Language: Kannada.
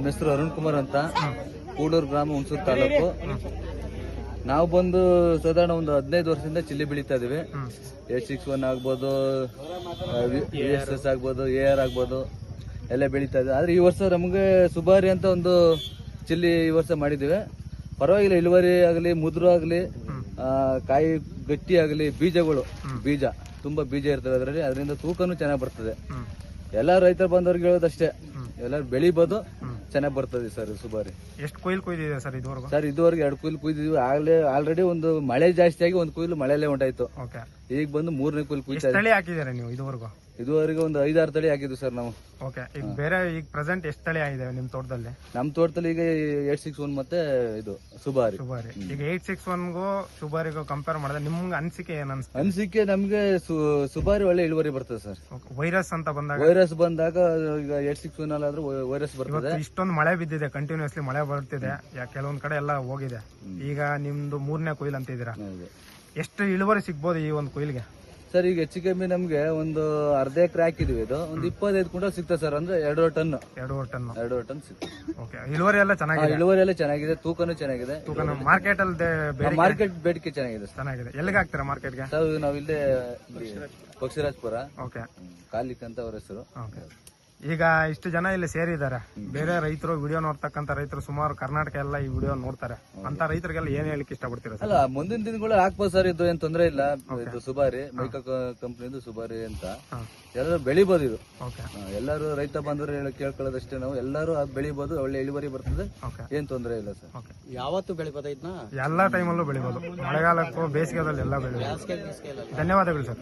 ಹೆಸರು ಅರುಣ್ ಕುಮಾರ್ ಅಂತ, ಕೂಡೂರು ಗ್ರಾಮ, ಹುಣಸೂರು ತಾಲೂಕು. ನಾವು ಬಂದು ಸಾಧಾರಣ ಒಂದು 15 ವರ್ಷದಿಂದ ಚಿಲ್ಲಿ ಬೆಳೀತಾ ಇದೀವಿ. 861 ಆಗ್ಬೋದು, VSS ಆಗ್ಬೋದು, AR ಆಗ್ಬೋದು, ಎಲ್ಲ ಬೆಳೀತಾ ಇದೆ. ಆದ್ರೆ ಈ ವರ್ಷ ನಮಗೆ ಸುಬಾರಿ ಅಂತ ಒಂದು ಚಿಲ್ಲಿ ಈ ವರ್ಷ ಮಾಡಿದ್ದೀವಿ. ಪರವಾಗಿಲ್ಲ, ಇಳುವರಿ ಆಗಲಿ, ಮುದ್ರು ಆಗಲಿ, ಕಾಯಿ ಗಟ್ಟಿ ಆಗಲಿ, ಬೀಜ ತುಂಬಾ ಬೀಜ ಇರ್ತವೆ ಅದರಲ್ಲಿ. ಅದರಿಂದ ತೂಕನೂ ಚೆನ್ನಾಗಿ ಬರ್ತದೆ. ಎಲ್ಲ ರೈತರು ಬಂದವ್ರಿಗೆ ಹೇಳೋದಷ್ಟೇ, ಎಲ್ಲರೂ ಬೆಳಿಬೋದು, ಚೆನ್ನಾಗಿ ಬರ್ತದೆ ಸರ್ ಸುಬಾರಿ. ಎಷ್ಟು ಕೊಯ್ಲು ಕೊಯ್ದಿದೆ ಸರ್ ಇದುವರೆಗೂ? ಸರ್ ಇದುವರೆಗೆ 2 ಕೊಯ್ಲು ಕುಯ್ದಿದ್ವಿ. ಆಲ್ರೆಡಿ ಒಂದು ಮಳೆ ಜಾಸ್ತಿ ಆಗಿ ಒಂದು ಕೊಯ್ಲು ಮಳೆಯಲ್ಲೇ ಹೊಂಟಾಯ್ತು. ಈಗ ಬಂದು 3ನೇ ಕೊಯ್ಲು ಕುಯ್ತಾ ತಳಿ ಹಾಕಿದ್ದಾರೆ ನೀವು ಇದುವರೆಗೂ? ಇದುವರೆಗೆ ಒಂದು 5-6 ತಳಿ ಹಾಕಿದ್ವಿ ಸರ್ ನಾವು. ಓಕೆ, ಈಗ ಬೇರೆ ಈಗ ಪ್ರೆಸೆಂಟ್ ಎಷ್ಟು ತಳಿ ಆಗಿದೆ ನಿಮ್ಮ ತೋಟದಲ್ಲಿ? ನಮ್ಮ ತೋಟದಲ್ಲಿ ಈಗ 861 ಮತ್ತೆ ಇದು ಸುಬಾರಿ. ಈಗ 861ಗೂ ಸುಬಾರಿಗೂ ಕಂಪೇರ್ ಮಾಡಿದ್ರೆ ನಿಮ್ಗೆ ಅನಿಸಿಕೆ ಏನ್ ಅನ್ಸುತ್ತೆ? ಅನಿಸಿಕೆ ನಮ್ಗೆ ಸುಬಾರಿ ಒಳ್ಳೆ ಇಳುವರಿ ಬರ್ತದೆ ಸರ್. ವೈರಸ್ ಅಂತ ಬಂದಾಗ ಈಗ 861 ಆದ್ರೆ ವೈರಸ್ ಬರ್ತದೆ. ಇಷ್ಟೊಂದು ಮಳೆ ಬಿದ್ದಿದೆ, ಕಂಟಿನ್ಯೂಸ್ಲಿ ಮಳೆ ಬರ್ತಿದೆ, ಕೆಲವೊಂದ್ ಕಡೆ ಎಲ್ಲ ಹೋಗಿದೆ. ಈಗ ನಿಮ್ದು 3ನೇ ಕೊಯ್ಲು ಅಂತಿದ್ದೀರಾ. ಎಷ್ಟು ಇಳುವರಿ ಸಿಗ್ಬೋದು ಈ ಒಂದು ಕೊಯ್ಲಿಗೆ? ಸರ್ ಈಗ ಹೆಚ್ಚು ಕಮ್ಮಿ ನಮ್ಗೆ ಒಂದು ಅರ್ಧ ಎಕರೆ ಹಾಕಿದ್ವಿ. ಇದು ಒಂದು 25 ಕ್ವಿಂಟಲ್ ಸಿಗ್ತದೆ ಸರ್. ಅಂದ್ರೆ 2 ಟನ್ ಸಿಗ್ತದೆ. ಇಳುವರಿ ಎಲ್ಲ ಚೆನ್ನಾಗಿದೆ? ಇಳುವರಿ ಎಲ್ಲ ಚೆನ್ನಾಗಿದೆ, ತೂಕನೂ ಚೆನ್ನಾಗಿದೆ. ಮಾರ್ಕೆಟ್ ಅಲ್ಲಿ ಮಾರ್ಕೆಟ್ ಬೇಡಿಕೆ ಚೆನ್ನಾಗಿದೆ. ಎಲ್ಲಿಗೆ ಹಾಕ್ತೀರಾ ಮಾರ್ಕೆಟ್ಗೆ? ಸರ್ ನಾವು ಇಲ್ಲೇ ಪಕ್ಷಿರಾಜ್ಪುರ, ಓಕೆ, ಕಾಲಿಕ್ ಅಂತ ಅವ್ರ ಹೆಸರು. ಈಗ ಇಷ್ಟು ಜನ ಇಲ್ಲಿ ಸೇರಿದ್ದಾರೆ. ಬೇರೆ ರೈತರು, ವಿಡಿಯೋ ನೋಡ್ತಕ್ಕಂತ ರೈತರು ಸುಮಾರು ಕರ್ನಾಟಕ ಎಲ್ಲ ಈ ವಿಡಿಯೋ ನೋಡ್ತಾರೆ. ಅಂತ ರೈತರಿಗೆಲ್ಲ ಏನ್ ಹೇಳಿಕ್ಕೆ ಇಷ್ಟಪಡ್ತೀರಾ? ಅಲ್ಲ, ಮುಂದಿನ ದಿನಗಳು ಹಾಕ್ಬೋದು ಸರ್. ಇದು ಏನ್ ತೊಂದರೆ ಇಲ್ಲ. ಇದು ಸುಬಾರಿ, ಮೈಕಾ ಕಂಪ್ನಿದು ಸುಬಾರಿ ಅಂತ ಎಲ್ಲರೂ ಬೆಳಿಬಹುದು. ಇದು ಎಲ್ಲರೂ ರೈತ ಬಂದ್ರೆ ಕೇಳ್ಕೊಳ್ಳೋದಷ್ಟೇ. ನಾವು ಎಲ್ಲರೂ ಬೆಳಿಬಹುದು, ಒಳ್ಳೆ ಇಳುವರಿ ಬರ್ತದೆ, ಏನ್ ತೊಂದರೆ ಇಲ್ಲ ಸರ್. ಯಾವತ್ತು ಬೆಳಿಬಹುದು ಇದನ್ನ? ಎಲ್ಲಾ ಟೈಮಲ್ಲೂ ಬೆಳಿಬಹುದು, ಮಳೆಗಾಲಕ್ಕೂ ಬೇಸಿಗೆದಲ್ಲಿ ಎಲ್ಲ ಬೆಳಿಬಹುದು. ಧನ್ಯವಾದಗಳು ಸರ್.